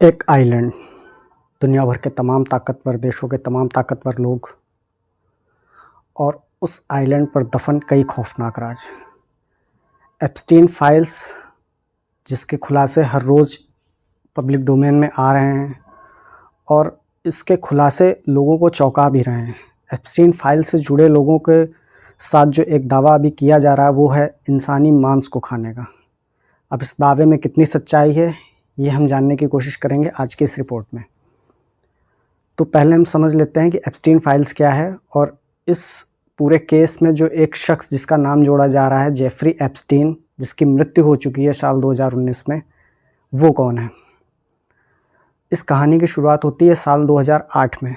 एक आइलैंड, दुनिया भर के तमाम ताकतवर देशों के तमाम ताकतवर लोग और उस आइलैंड पर दफन कई खौफनाक राज। एप्स्टीन फाइल्स, जिसके खुलासे हर रोज़ पब्लिक डोमेन में आ रहे हैं और इसके खुलासे लोगों को चौंका भी रहे हैं। एप्स्टीन फाइल से जुड़े लोगों के साथ जो एक दावा अभी किया जा रहा है वो है इंसानी मांस को खाने का। अब इस दावे में कितनी सच्चाई है ये हम जानने की कोशिश करेंगे आज की इस रिपोर्ट में। तो पहले हम समझ लेते हैं कि एप्स्टीन फाइल्स क्या है और इस पूरे केस में जो एक शख्स जिसका नाम जोड़ा जा रहा है जेफरी एप्स्टीन, जिसकी मृत्यु हो चुकी है साल 2019 में, वो कौन है। इस कहानी की शुरुआत होती है साल 2008 में।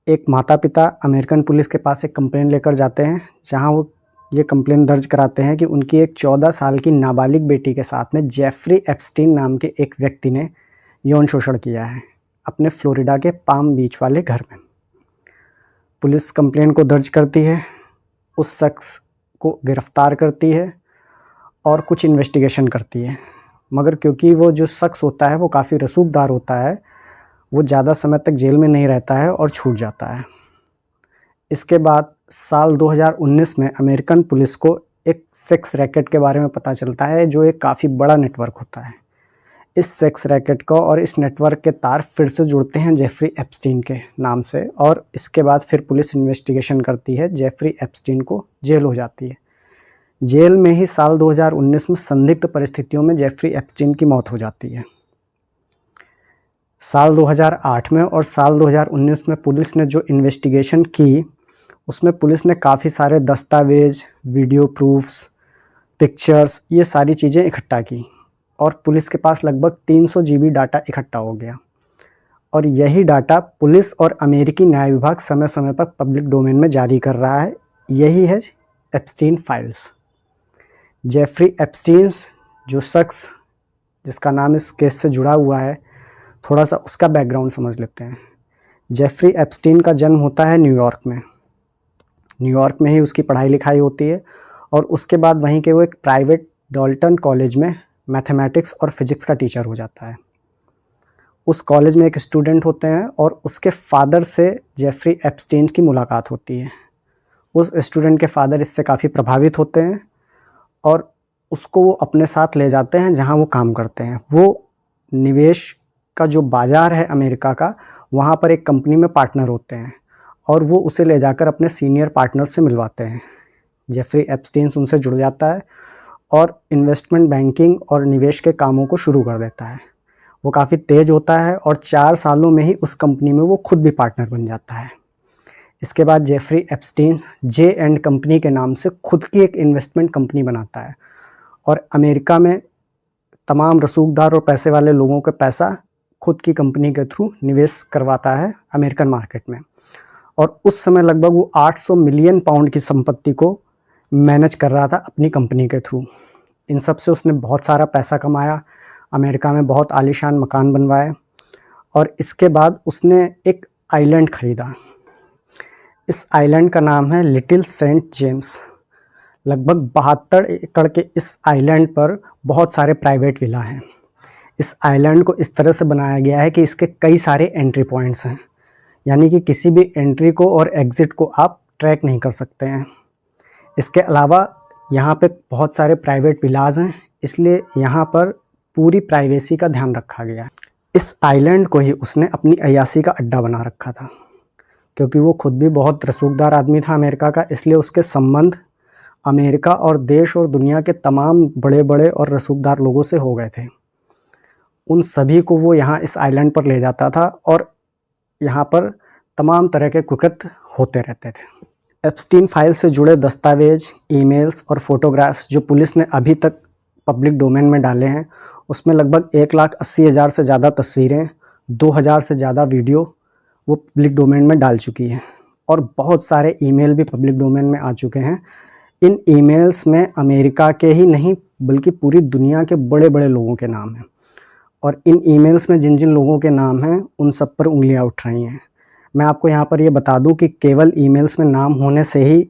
एक माता पिता अमेरिकन पुलिस के पास एक कंप्लेन लेकर जाते हैं, जहां वो ये कंप्लेन दर्ज कराते हैं कि उनकी एक 14 साल की नाबालिग बेटी के साथ में जेफरी एप्स्टीन नाम के एक व्यक्ति ने यौन शोषण किया है अपने फ्लोरिडा के पाम बीच वाले घर में। पुलिस कंप्लेन को दर्ज करती है, उस शख्स को गिरफ्तार करती है और कुछ इन्वेस्टिगेशन करती है, मगर क्योंकि वो जो शख्स होता है वो काफ़ी रसूखदार होता है, वो ज़्यादा समय तक जेल में नहीं रहता है और छूट जाता है। इसके बाद साल 2019 में अमेरिकन पुलिस को एक सेक्स रैकेट के बारे में पता चलता है, जो एक काफ़ी बड़ा नेटवर्क होता है। इस सेक्स रैकेट को और इस नेटवर्क के तार फिर से जुड़ते हैं जेफरी एप्स्टीन के नाम से, और इसके बाद फिर पुलिस इन्वेस्टिगेशन करती है। जेफरी एप्स्टीन को जेल हो जाती है। जेल में ही साल 2019 में संदिग्ध परिस्थितियों में जेफरी एप्स्टीन की मौत हो जाती है। साल 2008 में और साल 2019 में पुलिस ने जो इन्वेस्टिगेशन की उसमें पुलिस ने काफ़ी सारे दस्तावेज, वीडियो प्रूफ्स, पिक्चर्स, ये सारी चीज़ें इकट्ठा की और पुलिस के पास लगभग 300 GB डाटा इकट्ठा हो गया। और यही डाटा पुलिस और अमेरिकी न्याय विभाग समय समय पर पब्लिक डोमेन में जारी कर रहा है। यही है एप्स्टीन फाइल्स। जेफरी एप्स्टीन जो शख्स जिसका नाम इस केस से जुड़ा हुआ है, थोड़ा सा उसका बैकग्राउंड समझ लेते हैं। जेफरी एप्स्टीन का जन्म होता है न्यूयॉर्क में। न्यूयॉर्क में ही उसकी पढ़ाई लिखाई होती है और उसके बाद वहीं के वो एक प्राइवेट डॉल्टन कॉलेज में मैथमेटिक्स और फिजिक्स का टीचर हो जाता है। उस कॉलेज में एक स्टूडेंट होते हैं और उसके फादर से जेफरी एप्स्टीन की मुलाकात होती है। उस स्टूडेंट के फादर इससे काफ़ी प्रभावित होते हैं और उसको वो अपने साथ ले जाते हैं जहां वो काम करते हैं। वो निवेश का जो बाज़ार है अमेरिका का, वहाँ पर एक कंपनी में पार्टनर होते हैं और वो उसे ले जाकर अपने सीनियर पार्टनर से मिलवाते हैं। जेफरी एप्स्टीन उनसे जुड़ जाता है और इन्वेस्टमेंट बैंकिंग और निवेश के कामों को शुरू कर देता है। वो काफ़ी तेज़ होता है और 4 सालों में ही उस कंपनी में वो खुद भी पार्टनर बन जाता है। इसके बाद Jeffrey Epstein J and company के नाम से खुद की एक इन्वेस्टमेंट कंपनी बनाता है और अमेरिका में तमाम रसूखदार और पैसे वाले लोगों का पैसा खुद की कंपनी के थ्रू निवेश करवाता है अमेरिकन मार्केट में। और उस समय लगभग वो 800 मिलियन पाउंड की संपत्ति को मैनेज कर रहा था अपनी कंपनी के थ्रू। इन सब से उसने बहुत सारा पैसा कमाया, अमेरिका में बहुत आलीशान मकान बनवाए और इसके बाद उसने एक आइलैंड ख़रीदा। इस आइलैंड का नाम है लिटिल सेंट जेम्स। लगभग 72 एकड़ के इस आइलैंड पर बहुत सारे प्राइवेट विला हैं। इस आइलैंड को इस तरह से बनाया गया है कि इसके कई सारे एंट्री पॉइंट्स हैं, यानी कि किसी भी एंट्री को और एग्ज़िट को आप ट्रैक नहीं कर सकते हैं। इसके अलावा यहाँ पे बहुत सारे प्राइवेट विलाज हैं, इसलिए यहाँ पर पूरी प्राइवेसी का ध्यान रखा गया है। इस आइलैंड को ही उसने अपनी अय्याशी का अड्डा बना रखा था। क्योंकि वो खुद भी बहुत रसूखदार आदमी था अमेरिका का, इसलिए उसके संबंध अमेरिका और देश और दुनिया के तमाम बड़े बड़े और रसूखदार लोगों से हो गए थे। उन सभी को वो यहाँ इस आइलैंड पर ले जाता था और यहाँ पर तमाम तरह के कुकृत्य होते रहते थे। एप्स्टीन फाइल से जुड़े दस्तावेज, ईमेल्स और फोटोग्राफ्स जो पुलिस ने अभी तक पब्लिक डोमेन में डाले हैं, उसमें लगभग 1,80,000 से ज़्यादा तस्वीरें, 2,000 से ज़्यादा वीडियो वो पब्लिक डोमेन में डाल चुकी हैं और बहुत सारे ईमेल भी पब्लिक डोमेन में आ चुके हैं। इन ईमेल्स में अमेरिका के ही नहीं बल्कि पूरी दुनिया के बड़े बड़े लोगों के नाम हैं और इन ईमेल्स में जिन जिन लोगों के नाम हैं उन सब पर उंगलियां उठ रही हैं। मैं आपको यहाँ पर ये बता दूं कि केवल ईमेल्स में नाम होने से ही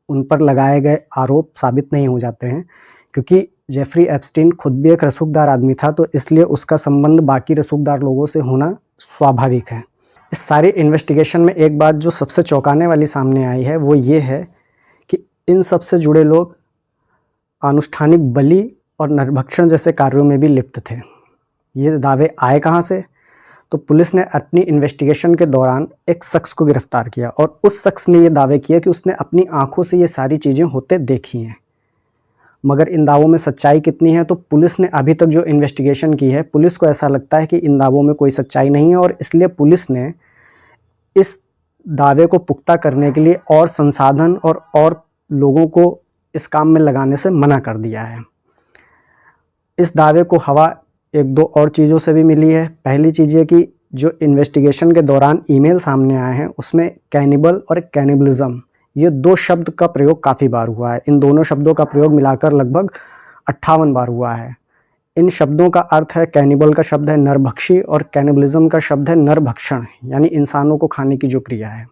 उन पर लगाए गए आरोप साबित नहीं हो जाते हैं, क्योंकि जेफरी एप्स्टीन खुद भी एक रसूखदार आदमी था, तो इसलिए उसका संबंध बाकी रसूखदार लोगों से होना स्वाभाविक है। इस सारी इन्वेस्टिगेशन में एक बात जो सबसे चौंकाने वाली सामने आई है वो ये है कि इन सब से जुड़े लोग आनुष्ठानिक बलि और नरभक्षण जैसे कार्यों में भी लिप्त थे। ये दावे आए कहाँ से? तो पुलिस ने अपनी इन्वेस्टिगेशन के दौरान एक शख्स को गिरफ्तार किया और उस शख्स ने ये दावे किया कि उसने अपनी आंखों से ये सारी चीज़ें होते देखी हैं। मगर इन दावों में सच्चाई कितनी है? तो पुलिस ने अभी तक जो इन्वेस्टिगेशन की है, पुलिस को ऐसा लगता है कि इन दावों में कोई सच्चाई नहीं है और इसलिए पुलिस ने इस दावे को पुख्ता करने के लिए और संसाधन और लोगों को इस काम में लगाने से मना कर दिया है। इस दावे को हवा एक दो और चीज़ों से भी मिली है। पहली चीज़ ये कि जो इन्वेस्टिगेशन के दौरान ईमेल सामने आए हैं उसमें कैनिबल और कैनिबलिज्म ये दो शब्द का प्रयोग काफ़ी बार हुआ है। इन दोनों शब्दों का प्रयोग मिलाकर लगभग 58 बार हुआ है। इन शब्दों का अर्थ है, कैनिबल का शब्द है नरभक्षी और कैनिबलिज्म का शब्द है नरभक्षण, यानी इंसानों को खाने की जो क्रिया है।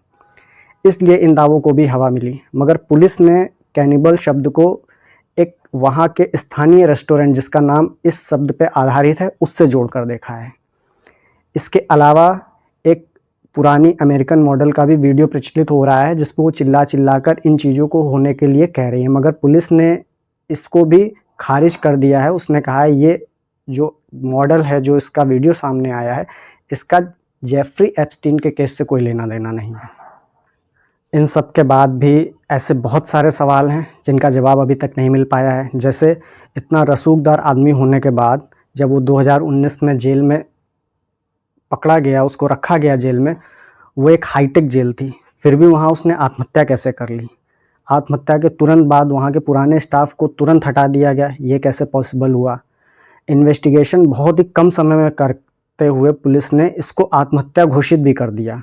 इसलिए इन दावों को भी हवा मिली। मगर पुलिस ने कैनिबल शब्द को एक वहाँ के स्थानीय रेस्टोरेंट जिसका नाम इस शब्द पे आधारित है उससे जोड़कर देखा है। इसके अलावा एक पुरानी अमेरिकन मॉडल का भी वीडियो प्रचलित हो रहा है जिसमें वो चिल्ला चिल्लाकर इन चीज़ों को होने के लिए कह रही है, मगर पुलिस ने इसको भी खारिज कर दिया है। उसने कहा है ये जो मॉडल है, जो इसका वीडियो सामने आया है, इसका जेफरी एप्स्टीन के केस से कोई लेना देना नहीं है। इन सब के बाद भी ऐसे बहुत सारे सवाल हैं जिनका जवाब अभी तक नहीं मिल पाया है। जैसे इतना रसूखदार आदमी होने के बाद जब वो 2019 में जेल में पकड़ा गया, उसको रखा गया जेल में, वो एक हाईटेक जेल थी, फिर भी वहाँ उसने आत्महत्या कैसे कर ली? आत्महत्या के तुरंत बाद वहाँ के पुराने स्टाफ को तुरंत हटा दिया गया, ये कैसे पॉसिबल हुआ? इन्वेस्टिगेशन बहुत ही कम समय में करते हुए पुलिस ने इसको आत्महत्या घोषित भी कर दिया।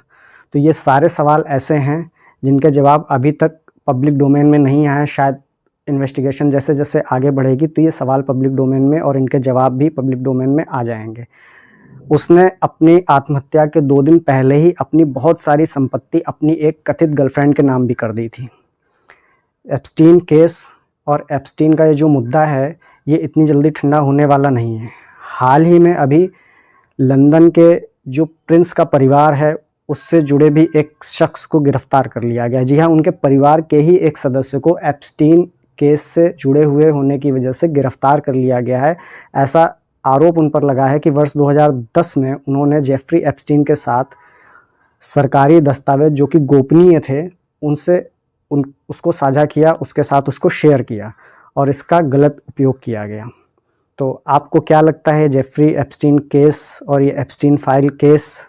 तो ये सारे सवाल ऐसे हैं जिनके जवाब अभी तक पब्लिक डोमेन में नहीं आए। शायद इन्वेस्टिगेशन जैसे जैसे आगे बढ़ेगी तो ये सवाल पब्लिक डोमेन में और इनके जवाब भी पब्लिक डोमेन में आ जाएंगे। उसने अपनी आत्महत्या के 2 दिन पहले ही अपनी बहुत सारी संपत्ति अपनी एक कथित गर्लफ्रेंड के नाम भी कर दी थी। एप्स्टीन केस और एप्स्टीन का ये जो मुद्दा है ये इतनी जल्दी ठंडा होने वाला नहीं है। हाल ही में अभी लंदन के जो प्रिंस का परिवार है उससे जुड़े भी एक शख्स को गिरफ्तार कर लिया गया। जी हाँ, उनके परिवार के ही एक सदस्य को एप्स्टीन केस से जुड़े हुए होने की वजह से गिरफ्तार कर लिया गया है। ऐसा आरोप उन पर लगा है कि वर्ष 2010 में उन्होंने जेफरी एप्स्टीन के साथ सरकारी दस्तावेज जो कि गोपनीय थे उसको साझा किया, उसके साथ उसको शेयर किया और इसका गलत उपयोग किया गया। तो आपको क्या लगता है जेफरी एप्स्टीन केस और ये एप्स्टीन फाइल केस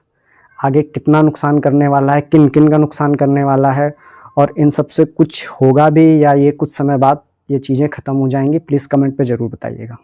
आगे कितना नुकसान करने वाला है, किन किन का नुकसान करने वाला है, और इन सब से कुछ होगा भी या ये कुछ समय बाद ये चीज़ें ख़त्म हो जाएंगी? प्लीज़ कमेंट पे ज़रूर बताइएगा।